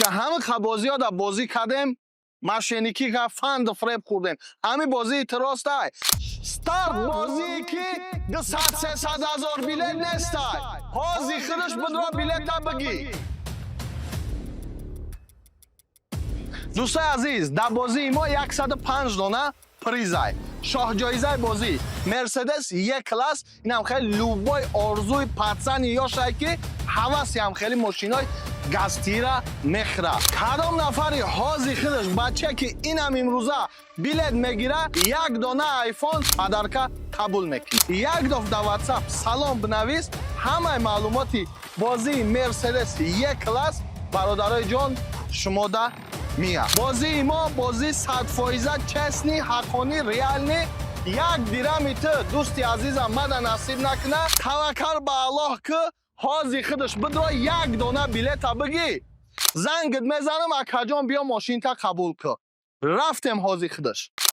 که همه بازی‌ها در بازی کردیم ماشینیکی که فند فریب خوردیم همین بازی اعتراض دای ستارت بازی که 200-300 هزار بیلیت نیست حاضی خودش بدرا بیلیت بگی دوستای عزیز در بازی ما 105 دانه پریزای شاه جایزه بازی مرسدس یک کلاس این هم خیلی لوبای آرزوی پتسن یا شکی حواسی هم خیلی ماشینای گازتیره مخره کدام نفری حاضی خودش بچه که این هم امروزه بیلیت میگیره یک دانه آیفون پدرکه قبول میکنه یک دفعه در واتساپ سلام بنویس همه معلوماتی بازی مرسدس یک کلاس برادرای جان شما ده میاد بازی ما بازی 100% چسنی حقانی ریال نی یک دیرمی تو دوستی عزیزم مده نصیب نکنه توکل به الله که حاضی خودش بدرا یک دانه بیلیت بگی زنگت میزنم اکا جان بیا ماشین تا قبول که رفتم حاضی خودش